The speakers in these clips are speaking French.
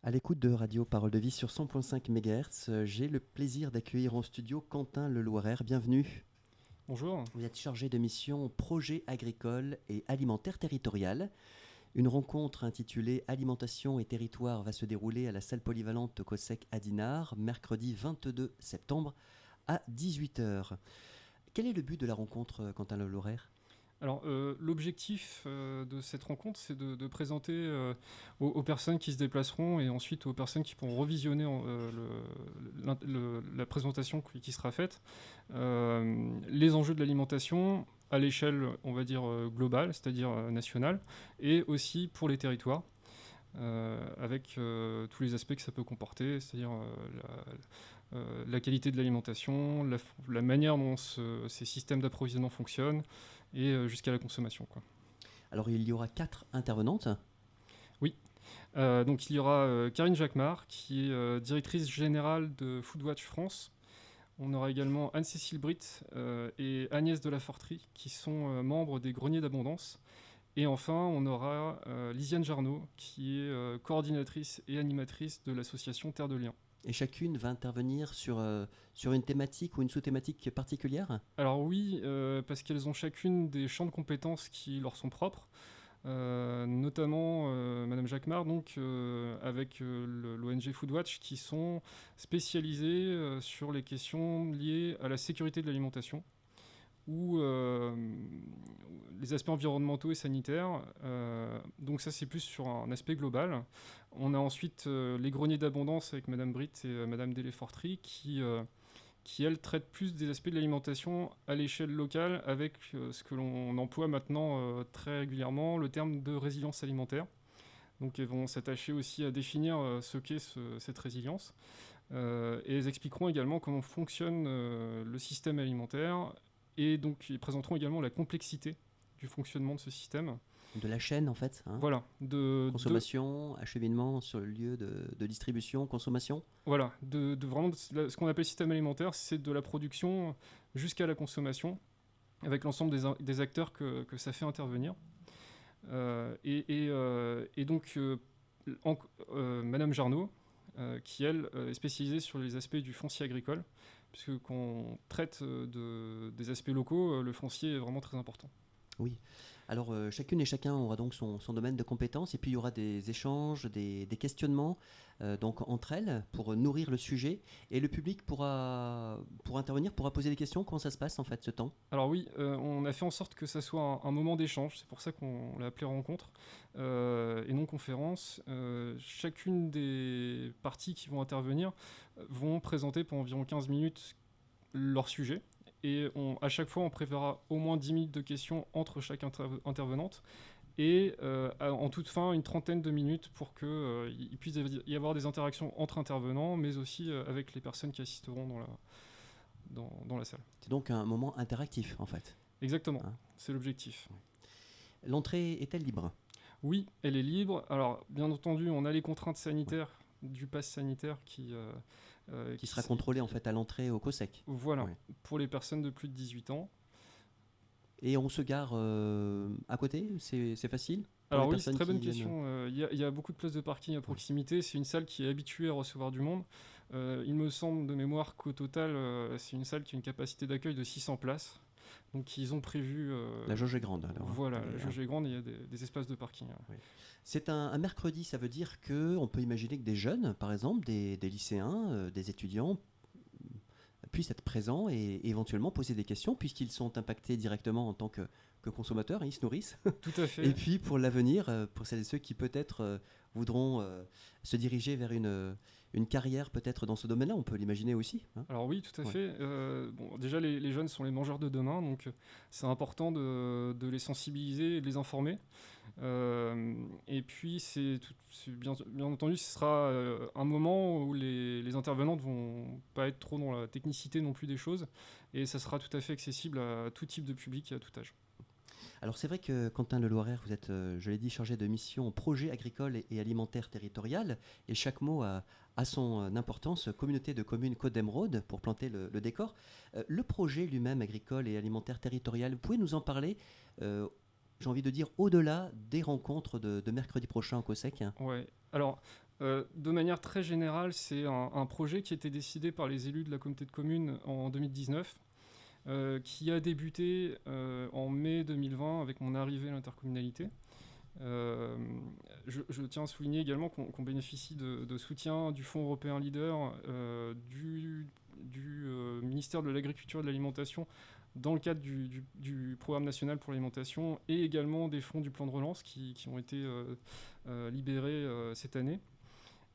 À l'écoute de Radio Parole de Vie sur 100.5 MHz, j'ai le plaisir d'accueillir en studio Quentin Leloirer. Bienvenue. Bonjour. Vous êtes chargé de mission projet agricole et alimentaire territorial. Une rencontre intitulée Alimentation et territoire va se dérouler à la salle polyvalente COSEC à Dinard, mercredi 22 septembre à 18h. Quel est le but de la rencontre, Quentin Leloirer ? Alors, l'objectif de cette rencontre, c'est de présenter aux personnes qui se déplaceront et ensuite aux personnes qui pourront revisionner la présentation qui sera faite, les enjeux de l'alimentation à l'échelle, on va dire, globale, c'est-à-dire nationale, et aussi pour les territoires, avec tous les aspects que ça peut comporter, c'est-à-dire la qualité de l'alimentation, la manière dont ces systèmes d'approvisionnement fonctionnent, et jusqu'à la consommation, quoi. Alors il y aura 4 intervenantes. Oui. Donc il y aura Karine Jacquemart, qui est directrice générale de Foodwatch France. On aura également Anne-Cécile Britt et Agnès de la Forterie, qui sont membres des Greniers d'Abondance. Et enfin, on aura Lisiane Jarnot, qui est coordinatrice et animatrice de l'association Terre de Liens. Et chacune va intervenir sur une thématique ou une sous-thématique particulière ? Alors oui, parce qu'elles ont chacune des champs de compétences qui leur sont propres, notamment Madame Jacquemart, donc, avec l'ONG Foodwatch, qui sont spécialisées sur les questions liées à la sécurité de l'alimentation, ou les aspects environnementaux et sanitaires. Donc ça, c'est plus sur un aspect global. On a ensuite les greniers d'abondance avec Madame Britt et Madame Dele-Forterie qui, elles, traitent plus des aspects de l'alimentation à l'échelle locale avec ce que l'on emploie maintenant très régulièrement, le terme de résilience alimentaire. Donc elles vont s'attacher aussi à définir ce qu'est cette résilience. Et elles expliqueront également comment fonctionne le système alimentaire. Et donc, ils présenteront également la complexité du fonctionnement de ce système. De la chaîne, en fait. Voilà. Consommation, acheminement sur le lieu de distribution, consommation. Voilà. Vraiment, ce qu'on appelle système alimentaire, c'est de la production jusqu'à la consommation, avec l'ensemble des acteurs que ça fait intervenir. Et donc, Madame Jarnot, qui, elle, est spécialisée sur les aspects du foncier agricole, puisque quand on traite des aspects locaux, le foncier est vraiment très important. Oui. Alors, chacune et chacun aura donc son domaine de compétences, et puis il y aura des échanges, des questionnements donc entre elles pour nourrir le sujet, et le public pour intervenir, pourra poser des questions. Comment ça se passe en fait ce temps ? Alors oui, on a fait en sorte que ça soit un moment d'échange, c'est pour ça qu'on l'a appelé rencontre et non conférence. Chacune des parties qui vont intervenir vont présenter pendant environ 15 minutes leur sujet. Et à chaque fois, on préverra au moins 10 minutes de questions entre chaque intervenante. Et en toute fin, une trentaine de minutes pour qu'il puisse y avoir des interactions entre intervenants, mais aussi avec les personnes qui assisteront dans la salle. C'est donc un moment interactif en fait. Exactement, c'est l'objectif. L'entrée est-elle libre ? Oui, elle est libre. Alors, bien entendu, on a les contraintes sanitaires du pass sanitaire qui sera contrôlé en fait à l'entrée au COSEC. Voilà, pour les personnes de plus de 18 ans. Et on se gare à côté ? C'est facile ? Alors oui, c'est une très bonne question. Il y a beaucoup de places de parking à proximité. C'est une salle qui est habituée à recevoir du monde. Il me semble de mémoire qu'au total, c'est une salle qui a une capacité d'accueil de 600 places. Donc ils ont prévu... la jauge est grande. Alors, voilà, la jauge est grande et il y a des espaces de parking. Oui. C'est un mercredi, ça veut dire qu'on peut imaginer que des jeunes, par exemple, des lycéens, des étudiants, puissent être présents et éventuellement poser des questions, puisqu'ils sont impactés directement en tant que consommateurs, ils se nourrissent. Tout à fait. Et puis pour l'avenir, pour celles et ceux qui peut-être voudront se diriger vers une carrière peut-être dans ce domaine-là, on peut l'imaginer aussi. Alors oui, tout à fait. Déjà, les jeunes sont les mangeurs de demain, donc c'est important de les sensibiliser et de les informer. Et puis, bien entendu, ce sera un moment où les intervenantes vont pas être trop dans la technicité non plus des choses, et ça sera tout à fait accessible à tout type de public et à tout âge. Alors c'est vrai que Quentin Leloirer, vous êtes, je l'ai dit, chargé de mission projet agricole et alimentaire territorial, et chaque mot a son importance. Communauté de communes Côte d'Émeraude, pour planter le décor. Le projet lui-même agricole et alimentaire territorial, vous pouvez nous en parler j'ai envie de dire au-delà des rencontres de mercredi prochain au COSEC. Ouais. Alors, De manière très générale, c'est un projet qui a été décidé par les élus de la communauté de communes en 2019, qui a débuté en mai 2020 avec mon arrivée à l'intercommunalité. Je tiens à souligner également qu'on bénéficie de soutien du Fonds européen Leader, du ministère de l'Agriculture et de l'Alimentation dans le cadre du programme national pour l'alimentation et également des fonds du plan de relance qui ont été libérés cette année.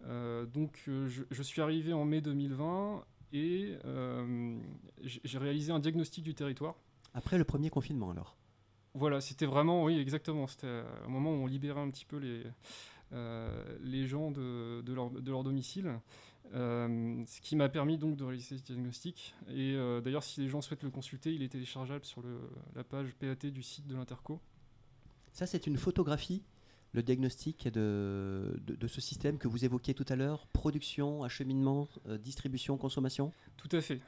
Je suis arrivé en mai 2020 et j'ai réalisé un diagnostic du territoire. Après le premier confinement, alors? Voilà, c'était vraiment, oui, exactement. C'était un moment où on libérait un petit peu les gens de leur domicile. Ce qui m'a permis donc de réaliser ce diagnostic. Et d'ailleurs, si les gens souhaitent le consulter, il est téléchargeable sur la page PAT du site de l'Interco. Ça, c'est une photographie, le diagnostic de ce système que vous évoquiez tout à l'heure, production, acheminement, distribution, consommation? Tout à fait.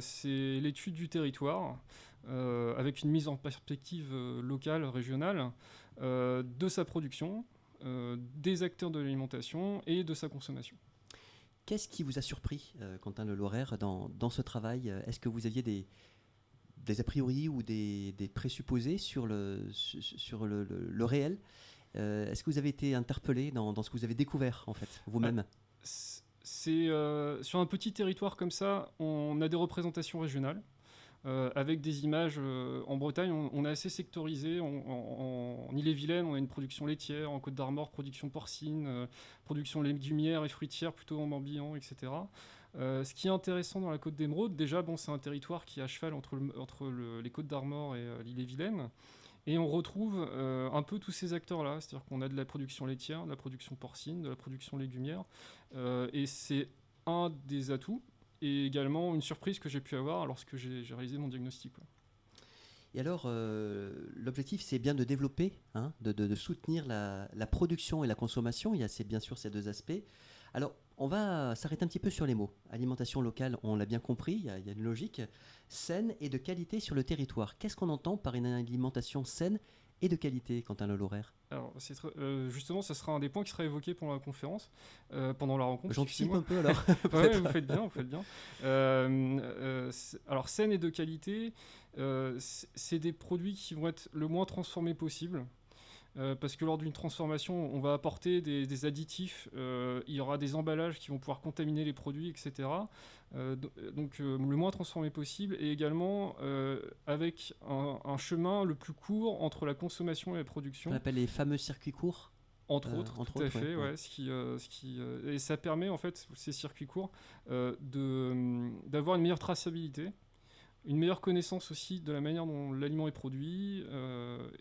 C'est l'étude du territoire, avec une mise en perspective locale, régionale, de sa production, des acteurs de l'alimentation et de sa consommation. Qu'est-ce qui vous a surpris, Quentin Le Loraire, dans ce travail? Est-ce que vous aviez des a priori ou des présupposés sur le réel? Est-ce que vous avez été interpellé dans ce que vous avez découvert, en fait, vous-même? C'est sur un petit territoire comme ça, on a des représentations régionales. Avec des images en Bretagne, on est assez sectorisé. En Ille-et-Vilaine, on a une production laitière, en Côte-d'Armor, production porcine, production légumière et fruitière plutôt en Morbihan, etc. Ce qui est intéressant dans la Côte d'Émeraude, déjà, c'est un territoire qui est à cheval entre les Côtes-d'Armor et l'Ille-et-Vilaine. Et on retrouve un peu tous ces acteurs-là, c'est-à-dire qu'on a de la production laitière, de la production porcine, de la production légumière, et c'est un des atouts. Et également une surprise que j'ai pu avoir lorsque j'ai réalisé mon diagnostic. Et alors, l'objectif, c'est bien de développer, de soutenir la production et la consommation. C'est bien sûr ces deux aspects. Alors, on va s'arrêter un petit peu sur les mots. Alimentation locale, on l'a bien compris, il y a une logique. Saine et de qualité sur le territoire. Qu'est-ce qu'on entend par une alimentation saine et de qualité, Quentin Le Loraire? Alors, justement, ça sera un des points qui sera évoqué pendant la conférence, pendant la rencontre. J'anticipe un peu alors. Ouais, vous faites bien. Alors, saine et de qualité, c'est des produits qui vont être le moins transformés possible. Parce que lors d'une transformation, on va apporter des additifs, il y aura des emballages qui vont pouvoir contaminer les produits, etc. Donc le moins transformé possible, et également avec un chemin le plus court entre la consommation et la production. On appelle les fameux circuits courts. Entre autres, tout à fait, ouais. Et ça permet en fait, ces circuits courts, d'avoir une meilleure traçabilité, une meilleure connaissance aussi de la manière dont l'aliment est produit,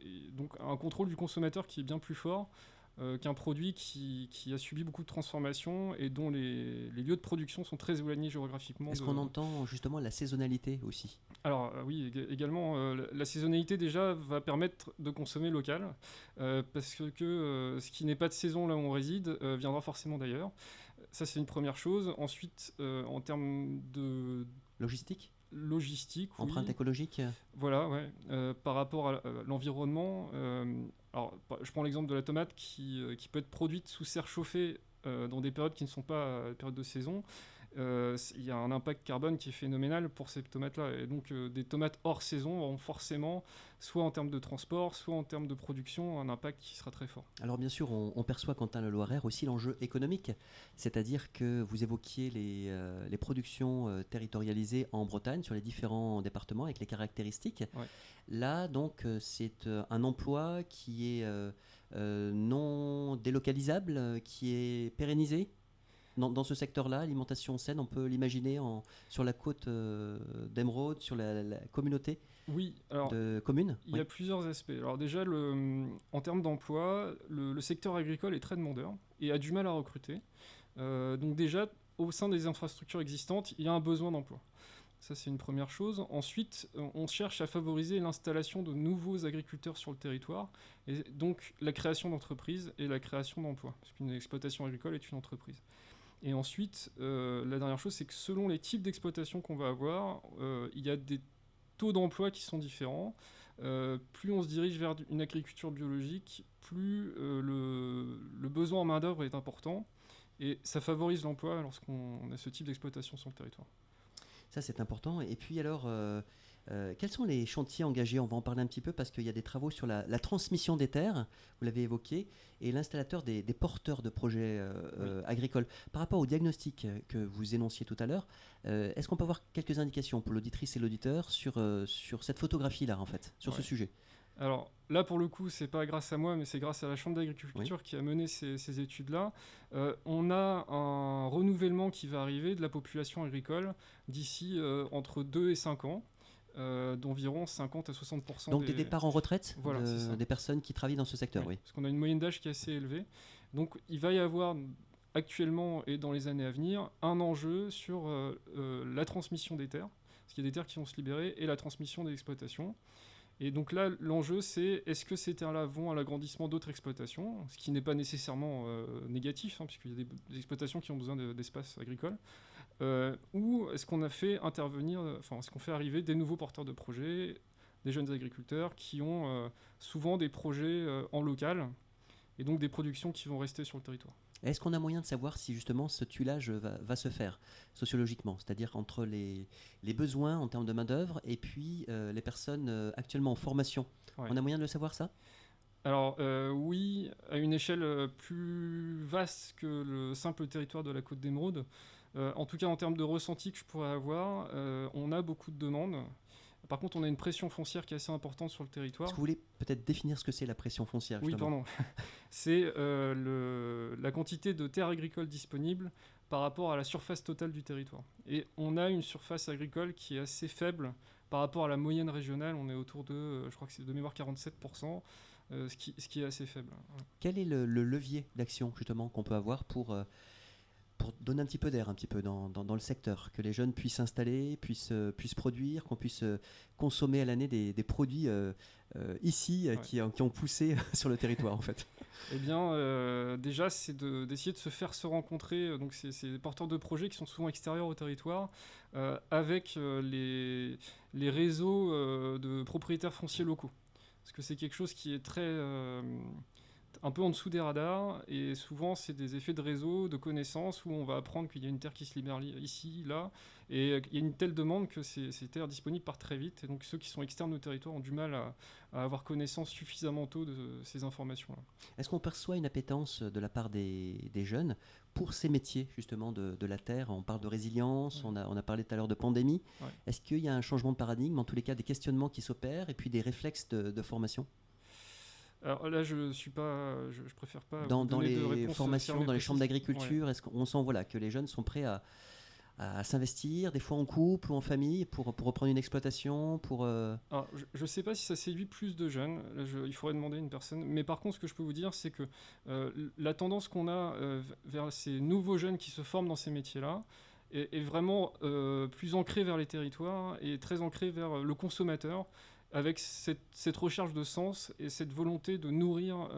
et donc un contrôle du consommateur qui est bien plus fort qu'un produit qui a subi beaucoup de transformations et dont les lieux de production sont très éloignés géographiquement. Est-ce qu'on entend justement la saisonnalité aussi? Alors oui, également, la saisonnalité déjà va permettre de consommer local, parce que ce qui n'est pas de saison là où on réside viendra forcément d'ailleurs. Ça c'est une première chose. Ensuite, en termes de logistique, empreinte écologique. Voilà, ouais. Par rapport à l'environnement, alors je prends l'exemple de la tomate qui peut être produite sous serre chauffée dans des périodes qui ne sont pas périodes de saison. Il y a un impact carbone qui est phénoménal pour ces tomates-là. Et donc des tomates hors saison auront forcément, soit en termes de transport, soit en termes de production, un impact qui sera très fort. Alors bien sûr, on perçoit, Quentin Le Loiraire, aussi l'enjeu économique. C'est-à-dire que vous évoquiez les productions territorialisées en Bretagne, sur les différents départements, avec les caractéristiques. Ouais. Là, donc, c'est un emploi qui est non délocalisable, qui est pérennisé. Dans ce secteur-là, alimentation saine, on peut l'imaginer sur la côte d'Émeraude, sur la communauté de communes. Il y a plusieurs aspects. Alors déjà, en termes d'emploi, le secteur agricole est très demandeur et a du mal à recruter. Donc déjà, au sein des infrastructures existantes, il y a un besoin d'emploi. Ça, c'est une première chose. Ensuite, on cherche à favoriser l'installation de nouveaux agriculteurs sur le territoire, et donc la création d'entreprises et la création d'emplois, parce qu'une exploitation agricole est une entreprise. Et ensuite, la dernière chose, c'est que selon les types d'exploitation qu'on va avoir, il y a des taux d'emploi qui sont différents. Plus on se dirige vers une agriculture biologique, plus le besoin en main-d'œuvre est important. Et ça favorise l'emploi lorsqu'on a ce type d'exploitation sur le territoire. Ça, c'est important. Et puis alors, quels sont les chantiers engagés? On va en parler un petit peu parce qu'il y a des travaux sur la transmission des terres, vous l'avez évoqué, et l'installateur des porteurs de projets agricoles. Par rapport au diagnostic que vous énonciez tout à l'heure, est-ce qu'on peut avoir quelques indications pour l'auditrice et l'auditeur sur cette photographie-là, en fait, sur ce sujet? Alors là, pour le coup, c'est pas grâce à moi, mais c'est grâce à la Chambre d'agriculture qui a mené ces études-là. On a un renouvellement qui va arriver de la population agricole d'ici entre 2 et 5 ans, d'environ 50 à 60%. Donc des départs en retraite, voilà, des personnes qui travaillent dans ce secteur, oui. Parce qu'on a une moyenne d'âge qui est assez élevée. Donc il va y avoir actuellement et dans les années à venir un enjeu sur la transmission des terres, parce qu'il y a des terres qui vont se libérer, et la transmission des exploitations. Et donc là, l'enjeu, c'est est-ce que ces terres-là vont à l'agrandissement d'autres exploitations, ce qui n'est pas nécessairement négatif, puisqu'il y a des exploitations qui ont besoin d'espaces agricoles, ou est-ce qu'on fait arriver des nouveaux porteurs de projets, des jeunes agriculteurs qui ont souvent des projets en local, et donc des productions qui vont rester sur le territoire. Est-ce qu'on a moyen de savoir si justement ce tuilage va se faire sociologiquement, c'est-à-dire entre les besoins en termes de main-d'œuvre et puis les personnes actuellement en formation? On a moyen de le savoir, ça? Alors oui, à une échelle plus vaste que le simple territoire de la Côte d'Émeraude. En tout cas, en termes de ressenti que je pourrais avoir, on a beaucoup de demandes. Par contre, on a une pression foncière qui est assez importante sur le territoire. Est-ce que vous voulez peut-être définir ce que c'est la pression foncière, justement? Oui, pardon. C'est la quantité de terres agricoles disponibles par rapport à la surface totale du territoire. Et on a une surface agricole qui est assez faible par rapport à la moyenne régionale. On est autour de, je crois que c'est de mémoire 47%, ce qui est assez faible. Quel est le levier d'action, justement, qu'on peut avoir pour donner un petit peu d'air dans le secteur, que les jeunes puissent s'installer, puissent produire, qu'on puisse consommer à l'année des produits ici qui ont poussé sur le territoire, en fait? Eh bien, déjà, c'est d'essayer de se faire se rencontrer donc ces porteurs de projets qui sont souvent extérieurs au territoire, avec les réseaux de propriétaires fonciers locaux. Parce que c'est quelque chose qui est très... un peu en dessous des radars, et souvent c'est des effets de réseau, de connaissances, où on va apprendre qu'il y a une terre qui se libère ici, là, et il y a une telle demande que ces terres disponibles partent très vite, et donc ceux qui sont externes au territoire ont du mal à avoir connaissance suffisamment tôt de ces informations-là. Est-ce qu'on perçoit une appétence de la part des jeunes pour ces métiers justement de la terre? On parle de résilience, on a parlé tout à l'heure de pandémie. Est-ce qu'il y a un changement de paradigme, en tous les cas des questionnements qui s'opèrent, et puis des réflexes de formation? Alors là, je préfère pas dans donner de les réponse formations, dans les chambres d'agriculture, ouais. est-ce qu'on sent que les jeunes sont prêts à s'investir, des fois en couple ou en famille, pour reprendre une exploitation, Alors, je ne sais pas si ça séduit plus de jeunes, là, il faudrait demander à une personne, mais par contre, ce que je peux vous dire, c'est que la tendance qu'on a vers ces nouveaux jeunes qui se forment dans ces métiers-là est vraiment plus ancrée vers les territoires et très ancrée vers le consommateur, avec cette recherche de sens et cette volonté de nourrir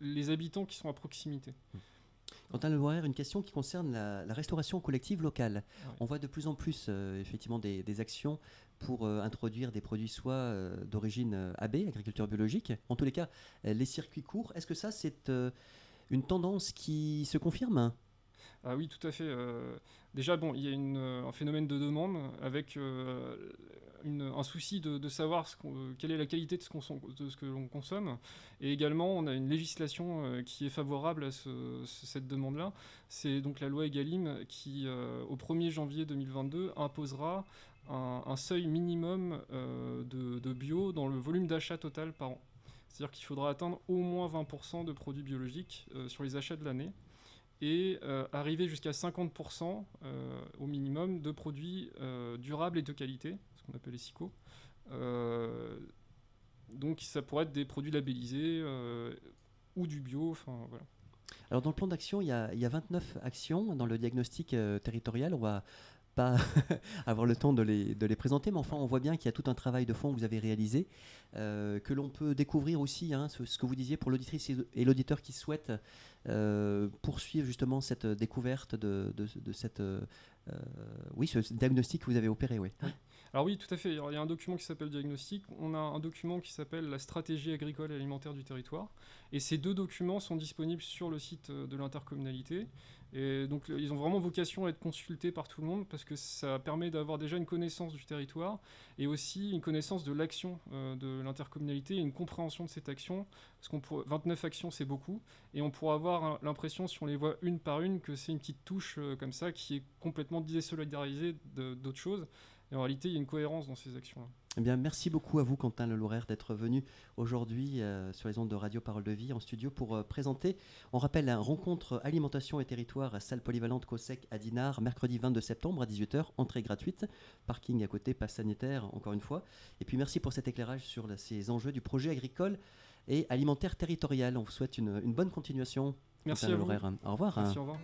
les habitants qui sont à proximité. Quentin Levoyer, une question qui concerne la restauration collective locale. Ouais. On voit de plus en plus effectivement des actions pour introduire des produits soit d'origine AB, agriculture biologique, en tous les cas les circuits courts. Est-ce que ça, c'est une tendance qui se confirme? Ah oui, tout à fait. Déjà, bon, il y a un phénomène de demande avec un souci de savoir quelle est la qualité de ce que l'on consomme. Et également, on a une législation qui est favorable à cette demande-là. C'est donc la loi Egalim qui, au 1er janvier 2022, imposera un seuil minimum de bio dans le volume d'achat total par an. C'est-à-dire qu'il faudra atteindre au moins 20% de produits biologiques sur les achats de l'année, et arriver jusqu'à 50% au minimum de produits durables et de qualité, ce qu'on appelle les SICO. Donc ça pourrait être des produits labellisés ou du bio, enfin voilà. Alors dans le plan d'action, il y a 29 actions dans le diagnostic territorial. On va pas avoir le temps de les présenter, mais enfin on voit bien qu'il y a tout un travail de fond que vous avez réalisé, que l'on peut découvrir aussi, ce que vous disiez pour l'auditrice et l'auditeur qui souhaitent poursuivre justement cette découverte de ce diagnostic que vous avez opéré. Oui. Alors oui, tout à fait. Il y a un document qui s'appelle Diagnostic. On a un document qui s'appelle la stratégie agricole et alimentaire du territoire. Et ces deux documents sont disponibles sur le site de l'intercommunalité. Et donc ils ont vraiment vocation à être consultés par tout le monde parce que ça permet d'avoir déjà une connaissance du territoire et aussi une connaissance de l'action de l'intercommunalité et une compréhension de cette action. Parce 29 actions, c'est beaucoup. Et on pourra avoir l'impression, si on les voit une par une, que c'est une petite touche comme ça qui est complètement désolidarisée d'autres choses. Et en réalité, il y a une cohérence dans ces actions-là. Eh bien, merci beaucoup à vous, Quentin Lelouraire, d'être venu aujourd'hui sur les ondes de Radio Parole de Vie en studio pour présenter, on rappelle, la rencontre Alimentation et Territoire à salle polyvalente Cossec à Dinard, mercredi 22 septembre à 18h, entrée gratuite, parking à côté, passe sanitaire, encore une fois. Et puis merci pour cet éclairage sur ces enjeux du projet agricole et alimentaire territorial. On vous souhaite une bonne continuation. Merci à vous. Au revoir. Merci, au revoir.